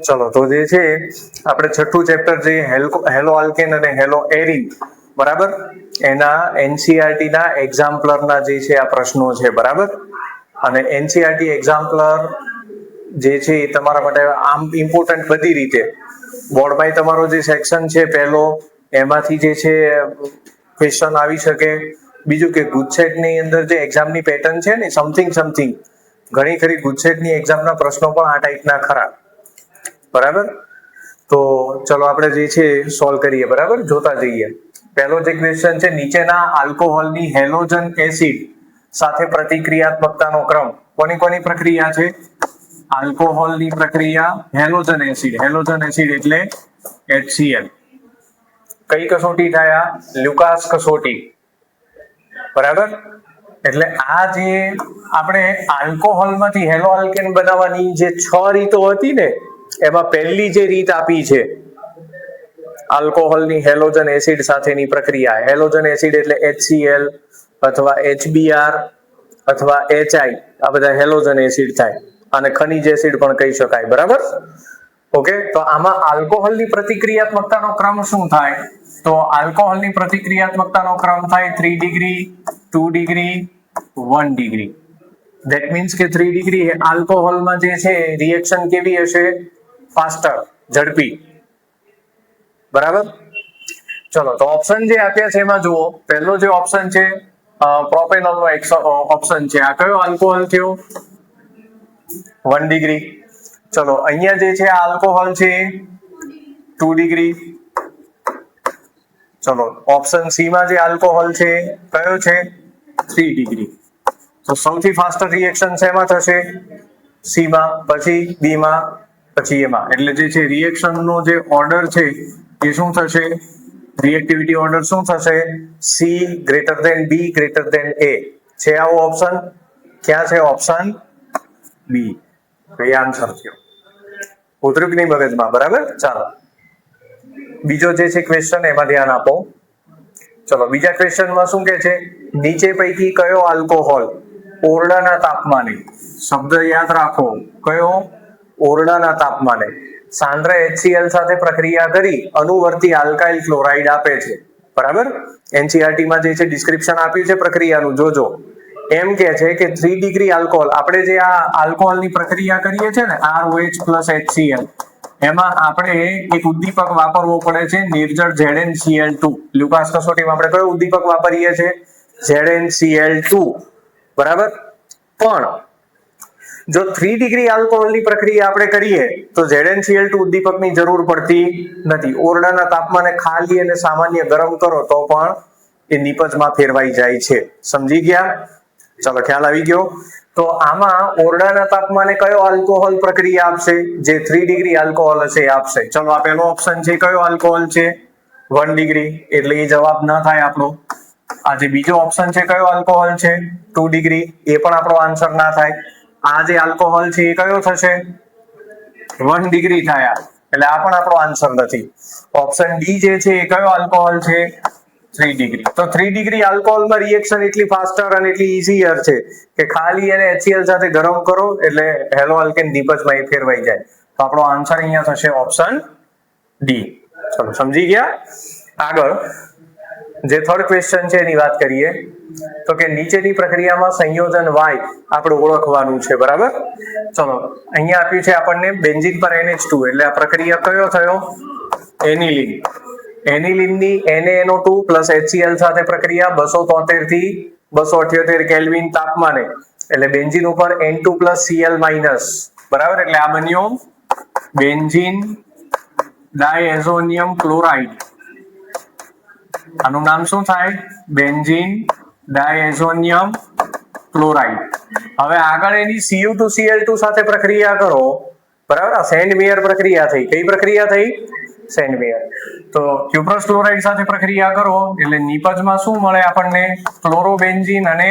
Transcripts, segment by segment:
ચલો તો જે છે આપણે છઠ્ઠું ચેપ્ટર જે હેલો આલ્કેન અને હેલો એરિન, બરાબર, એના એનસીઆરટી ના એક્ઝામ્પલરના જે છે આ પ્રશ્નો છે, બરાબર. અને એનસીઆરટી એક્ઝામ્પલર જે છે એ તમારા માટે આમ ઇમ્પોર્ટન્ટ બધી રીતે બોર્ડમાં તમારો જે સેક્શન છે પહેલો, એમાંથી જે છે ક્વેશ્ચન આવી શકે. બીજું કે ગુજસેટની અંદર જે એક્ઝામની પેટર્ન છે ને સમથિંગ ઘણી ખરી ગુજસેટની એક્ઝામના પ્રશ્નો પણ આ ટાઈપના ખરા, બરાબર. તો ચલો આપણે જે છે સોલ્વ કરીએ, બરાબર, જોતા જઈએ. પહેલો જે ક્વેશ્ચન છે, નીચેના આલ્કોહોલની હેલોજન એસિડ સાથે પ્રતિક્રિયાત્મકતાનો ક્રમ. કોની પ્રક્રિયા છે? આલ્કોહોલની પ્રક્રિયા હેલોજન એસિડ એટલે HCl. કઈ કસોટી થાય? લ્યુકાસ કસોટી, બરાબર. એટલે આ જે આપણે આલ્કોહોલમાંથી હેલો આલ્કેન બનાવવાની જે 6 રીતો હતી ને, એમાં પહેલી જે રીત આપી છે આલ્કોહોલની હેલોજન એસિડ સાથેની પ્રક્રિયા. હેલોજન એસિડ એટલે HCl અથવા HBr અથવા HI, આ બધા હેલોજન એસિડ થાય. અને ખનિજ એસિડ પણ કહી શકાય, બરાબર. ઓકે, તો આમાં આલ્કોહોલની પ્રતિક્રિયાત્મકતાનો ક્રમ શું થાય? તો આલ્કોહોલની પ્રતિક્રિયાત્મકતાનો ક્રમ થાય 3 degree, 2 degree, 1 degree. That means કે 3 ડિગ્રી આલ્કોહોલમાં જે છે રિએક્શન કેવી હશે? ફાસ્ટર, ઝડપી, બરાબર. ચલો તો ઓપ્શન જે આપ્યા છે એમાં જુઓ. પહેલો જે ઓપ્શન છે પ્રોપેનોલનો ઓપ્શન છે. આ કયો આલ્કોહોલ થયો? 1 ડિગ્રી. ચલો અહીંયા જે છે આલ્કોહોલ છે 2 ડિગ્રી. ચલો ઓપ્શન સી માં જે આલ્કોહોલ છે કયો છે? 3 ડિગ્રી. તો સૌથી ફાસ્ટર રિએક્શન શેમાં થશે? સી માં, પછી બી માં, પછી એમાં. એટલે જે છે રિએક્શનનો જે ઓર્ડર છે એ શું થશે? રિએક્ટિવિટી ઓર્ડર શું થશે? C greater than B greater than એ. છે આવો ઓપ્શન? ક્યાં છે ઓપ્શન? બી. તો એ આન્સર થયો. ઉતર્યું કે નહીં મગજમાં? બરાબર. ચાલો બીજો જે છે ક્વેશ્ચન, એમાં ધ્યાન આપો. ચલો બીજા ક્વેશ્ચનમાં શું કે છે? નીચે પૈકી કયો આલ્કોહોલ ઓરડાના તાપમાને, શબ્દ યાદ રાખો, કયો? ઓરડાના તાપમાને સાંદ્ર HCl સાથે પ્રક્રિયા કરી અનુવર્તી આલ્કાઇલ ક્લોરાઇડ આપે છે, બરાબર. એનસીઆરટી માં જે છે ડિસ્ક્રિપ્શન આપ્યું છે પ્રક્રિયાનું, જોજો. એમ કે છે કે 3 ડિગ્રી આલ્કોહોલ, આપણે જે આ આલ્કોહોલની પ્રક્રિયા કરીએ છીએ ને ROH + HCl, એમાં આપણે એક ઉદ્દીપક વાપરવો પડે છે, નિર્જળ ZnCl2. લ્યુકાસ કસોટીમાં આપણે કયો ઉદ્દીપક વાપરીએ છીએ? ZnCl2, બરાબર. પણ જો 3 ડિગ્રી આલ્કોહોલની પ્રક્રિયા આપણે કરીએ તો ZnCl2 ઉદ્દીપકની જરૂર પડતી નથી. ઓરડાના તાપમાને ખાલી અને સામાન્ય ગરમ કરો તો પણ એ નિપજમાં ફેરવાઈ જાય છે. સમજી ગયા? ચલો ખ્યાલ આવી ગયો. તો આમાં ઓરડાના તાપમાને કયો આલ્કોહોલ પ્રક્રિયા આપશે? જે 3 ડિગ્રી આલ્કોહોલ હશે એ આપશે. ચલો આ પહેલો ઓપ્શન છે, કયો આલ્કોહોલ છે? 1 ડિગ્રી, એટલે એ જવાબ ન થાય આપણો. આ જે બીજો ઓપ્શન છે કયો આલ્કોહોલ છે? 2 ડિગ્રી, એ પણ આપણો આન્સર ના થાય. આ જે આલ્કોહોલ છે એ કયો થશે? 1 ડિગ્રી થયા, એટલે આ પણ આપણો આન્સર નથી. ઓપ્શન ડી જે છે એ કયો આલ્કોહોલ છે? 3 ડિગ્રી. તો 3 ડિગ્રી આલ્કોહોલમાં રિએક્શન એટલી ફાસ્ટર અને એટલી ઈઝીયર છે કે ખાલી એને HCl સાથે ગરમ કરો એટલે હેલો આલ્કેન નિપજમાં ફેરવાઈ જાય. તો આપણો આન્સર અહીંયા થશે ઓપ્શન ડી. ચલો સમજી ગયા? આગળ જે થર્ડ ક્વેશ્ચન છે એની વાત કરીએ. તો કે નીચેની પ્રક્રિયામાં સંયોજન Y આપણે ઓળખવાનું છે, બરાબર. ચલો અહીંયા આપ્યું છે આપણને બેન્ઝીન પર NH2, એટલે આ પ્રક્રિયા કયો થયો? એનિલિન. એનિલિનની NaNO2 + HCl સાથે પ્રક્રિયા 273 થી 278 કેલ્વિન તાપમાને, એટલે બેન્ઝીન ઉપર N2 + Cl-, બરાબર. એટલે આ બન્યો બેન્ઝીન ડાયએઝોનિયમ ક્લોરાઇડ. આનું નામ શું થાય? Benzene diazonium chloride. હવે આગળ એની Cu2Cl2 સાથે પ્રક્રિયા કરો, બરાબર. આ સેન્ડ-મેયર પ્રક્રિયા થઈ. કઈ પ્રક્રિયા થઈ? સેન્ડ-મેયર. તો ક્યુપ્રસ ક્લોરાઇડ સાથે પ્રક્રિયા કરો એટલે નિપજમાં શું મળે આપણને? ક્લોરોબેન્ઝીન અને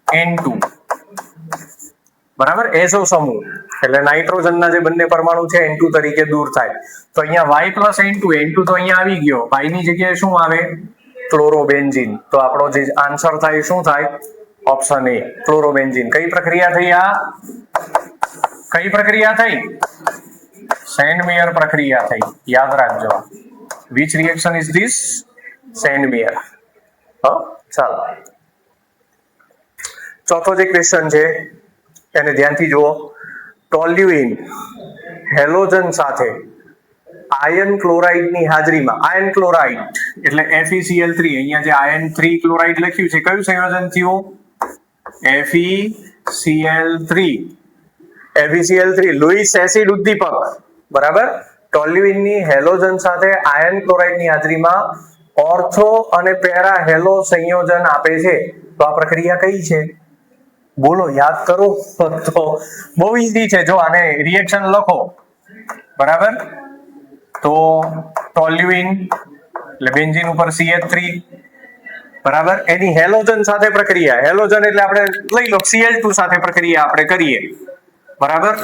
N2, બરાબર. એઝો સમૂહ, એટલે નાઇટ્રોજનના જે બંને પરમાણુ છે N2 તરીકે દૂર થાય. તો અહીંયા Y + N2 તો અહીંયા આવી ગયો. Y ની જગ્યાએ શું આવે? ક્લોરોબેન્ઝીન. તો આપણો જે આન્સર થાય શું થાય? Option A, chlorobenzene. કઈ પ્રક્રિયા થઈ? આ કઈ પ્રક્રિયા થઈ? સેન્ડમેયર પ્રક્રિયા થઈ. યાદ રાખજો. Which reaction is this? Sandmeyer. ચાલો, ચોથો જે ક્વેશ્ચન છે એને ધ્યાનથી જુઓ. ટોલ્યુઇન હેલોજન સાથે આયર્ન ક્લોરાઇડ ની હાજરીમાં, આયર્ન ક્લોરાઇડ એટલે FeCl3, અહીંયા જે આયર્ન 3 ક્લોરાઇડ લખ્યું છે કયું સંયોજન થયું? FeCl3 લુઈસ એસિડ ઉદ્દીપક. બરાબર. ટોલ્યુઇન ની હેલોજન સાથે આયર્ન ક્લોરાઇડ ની હાજરીમાં ઓર્થો અને પેરા હેલો સંયોજન આપે છે. તો આ પ્રક્રિયા કઈ છે? બોલો, યાદ કરો. તો બહુ ઈઝી છે. જો આને રિએક્શન લખો. બરાબર. તો ટોલ્યુઇન એટલે બેન્ઝીન ઉપર CH3. બરાબર. એની હેલોજન સાથે પ્રક્રિયા, હેલોજન એટલે આપણે લઈ લો Cl2 સાથે પ્રક્રિયા આપણે કરીએ. બરાબર.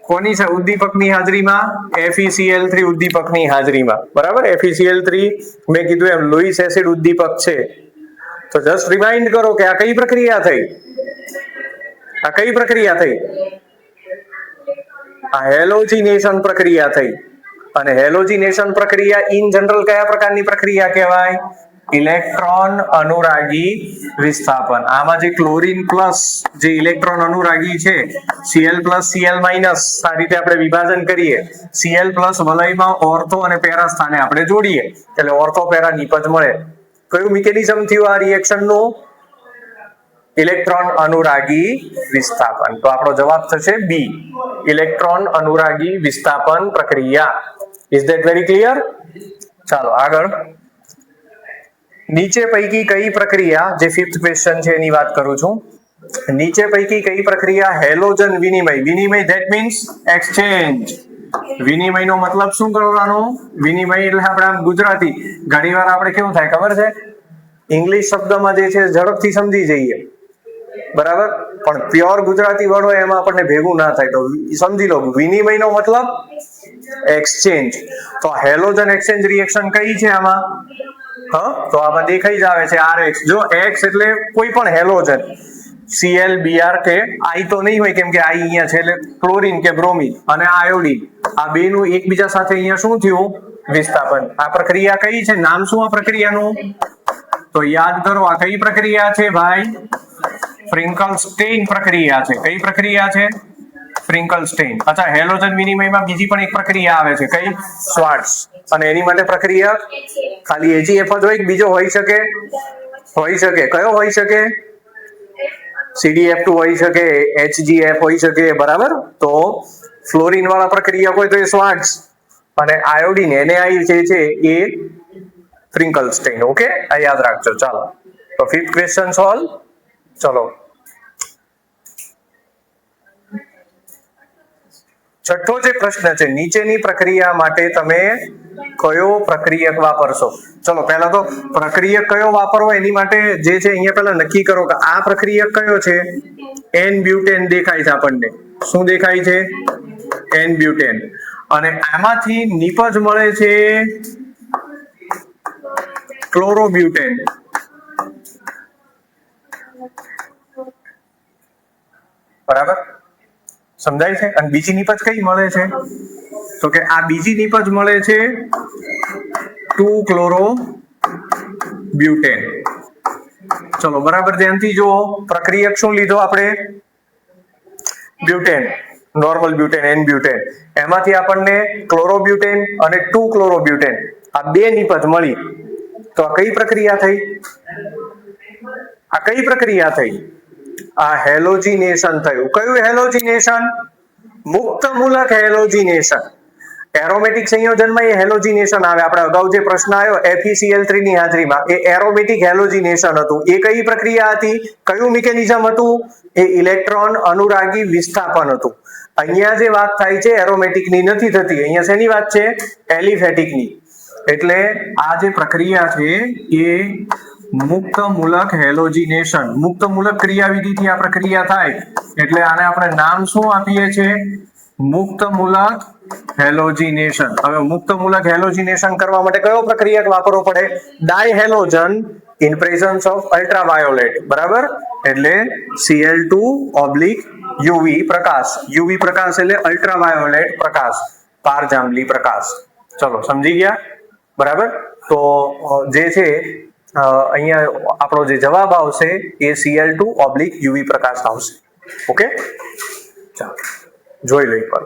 કોની ઉદ્દીપકની હાજરીમાં? FeCl3 ઉદ્દીપકની હાજરીમાં. બરાબર. FeCl3 મેં કીધું એમ લુઈસ એસિડ ઉદ્દીપક છે. તો જસ્ટ રિમાઇન્ડ કરો કે આ કઈ પ્રક્રિયા થઈ? આ કઈ પ્રક્રિયા થઈ? આ હેલોજિનેશન પ્રક્રિયા થઈ. અને હેલોજિનેશન પ્રક્રિયા ઇન જનરલ કયા પ્રકારની પ્રક્રિયા કહેવાય? ઇલેક્ટ્રોન અનુરાગી વિસ્થાપન. આમાં જે ક્લોરીન પ્લસ જે ઇલેક્ટ્રોન અનુરાગી છે, Cl પ્લસ Cl માઇનસ, આ રીતે આપણે વિભાજન કરીએ. Cl પ્લસ વલયમાં ઓર્થો અને પેરા સ્થાને આપણે જોડીએ એટલે ઓર્થો પેરા નિપજ મળે. કયું મિકેનિઝમ થયું આ રિએક્શન નું? ઇલેક્ટ્રોન અનુરાગી વિસ્થાપન. તો આપણો જવાબ થશે બી, ઇલેક્ટ્રોન અનુરાગી વિસ્થાપન પ્રક્રિયા. Is that very clear? ચાલો આગળ. નીચે પૈકી કઈ પ્રક્રિયા, જે 5th ક્વેશ્ચન છે એની વાત કરું છું. નીચે પૈકી કઈ પ્રક્રિયા હેલોજન વિનિમય, વિનિમય ધેટ મીન્સ એક્સચેન્જ. વિનિમયનો મતલબ શું કરવાનો? વિનિમય એટલે આપણે ગુજરાતી, ઘણીવાર આપણે કેવું થાય ખબર છે? ઇંગ્લિશ શબ્દમાં જે છે ઝડપથી સમજી જઈએ. બરાબર. પણ પ્યોર ગુજરાતી વર્ડ હોય એમાં આપણને ભેગું ના થાય. તો સમજી લો, વિનિમયનો મતલબ એક્સચેન્જ. તો હેલોજન એક્સચેન્જ રિએક્શન કઈ છે આમાં? તો આમાં દેખાઈ જ આવે છે RX. જો X એટલે કોઈ પણ હેલોજન, Cl, Br કે I તો નહીં હોય કેમ કે I અહીંયા છે એટલે ક્લોરીન કે બ્રોમિન અને આયોડીન, આ બેનું એકબીજા સાથે અહીંયા શું થયું? વિસ્થાપન. આ પ્રક્રિયા કઈ છે? નામ શું આ પ્રક્રિયાનું? તો યાદ કરો, આ કઈ પ્રક્રિયા છે ભાઈ? ફ્રિન્કલ-સ્ટેઇન પ્રક્રિયા છે. કઈ પ્રક્રિયા છે? ફ્રિન્કલ-સ્ટેઇન. અચ્છા, હેલોજન વિનિમયમાં બીજી પણ એક પ્રક્રિયા આવે છે. કઈ? શ્વાર્ટ્ઝ. અને એની માટે પ્રક્રિયા ખાલી HEF જ હોય કે બીજો હોઈ શકે? હોઈ શકે. કયો હોઈ શકે? CdF2 હોઈ શકે, HgF હોઈ શકે. બરાબર. તો ફ્લોરિન વાળા પ્રક્રિયા હોય તો એ શ્વાર્ટ્ઝ, અને આયોડીન NaI જે છે એ ફ્રિન્કલ-સ્ટેઇન. ઓકે, આ યાદ રાખજો. ચાલો, તો 5th ક્વેશ્ચન સોલ્વ. ચલો, છઠ્ઠો જે પ્રશ્ન છે, નીચેની પ્રક્રિયા માટે તમે કયો પ્રક્રિયક વાપરશો? ચલો, પહેલા તો પ્રક્રિયક કયો વાપરવો એની માટે જે છે અહીંયા પહેલા નક્કી કરો કે આ પ્રક્રિયક કયો છે. N-બ્યુટેન દેખાય છે આપણને. શું દેખાય છે? N-બ્યુટેન. અને આમાંથી નિપજ મળે છે ક્લોરોબ્યુટેન. બરાબર, સમજાય છે? અને બીજી નિપજ કઈ મળે છે? તો કે આ બીજી નિપજ મળે છે 2-ક્લોરોબ્યુટેન. ચલો, બરાબર, ધ્યાનથી જુઓ. પ્રક્રિયક શું લીધો આપણે? Butane, normal butane, N butane. એમાંથી આપણને ક્લોરોબ્યુટેન અને 2-ક્લોરોબ્યુટેન આ બે નિપજ મળી. તો આ કઈ પ્રક્રિયા થઈ? આ કઈ પ્રક્રિયા થઈ? આ હેલોજિનેશન થયું. કયું હેલોજિનેશન? મુક્ત મૂલક હેલોજિનેશન. એરોમેટિક સંયોજનમાં એ હેલોજિનેશન આવે. આપણે અગાઉ જે પ્રશ્ન આવ્યો FeCl3 ની હાજરીમાં, એ એરોમેટિક હેલોજિનેશન હતું. એ કઈ પ્રક્રિયા હતી? કયું મિકેનિઝમ હતું? એ ઇલેક્ટ્રોન અનુરાગી વિસ્થાપન હતું. અહીંયા જે વાત થાય છે એરોમેટિકની નથી થતી. અહીંયા શેની વાત છે? એલિફેટિકની. એટલે આ જે પ્રક્રિયા છે એ મુક્ત મૂલક હેલોજિનેશન, મુક્ત મૂલક ક્રિયાવિધિથી આ પ્રક્રિયા થાય એટલે આને આપણે નામ શું આપીએ છીએ? મુક્ત મૂલક હેલોજિનેશન. હવે મુક્ત મૂલક હેલોજિનેશન કરવા માટે કયો પ્રક્રિયક વાપરવો પડે? ડાયહેલોજન ઇન પ્રેઝન્સ ઓફ અલ્ટ્રાવાયોલેટ. બરાબર, એટલે Cl2/, યુવી પ્રકાશ એટલે અલ્ટ્રાવાયોલેટ પ્રકાશ, પારજાંબલી પ્રકાશ. ચલો સમજી ગયા, બરાબર. તો જે છે અહીંયા આપણો જે જવાબ આવશે એ Cl2/UV પ્રકાશ આવશે. ઓકે, ચાલો જોઈ લો એકવાર.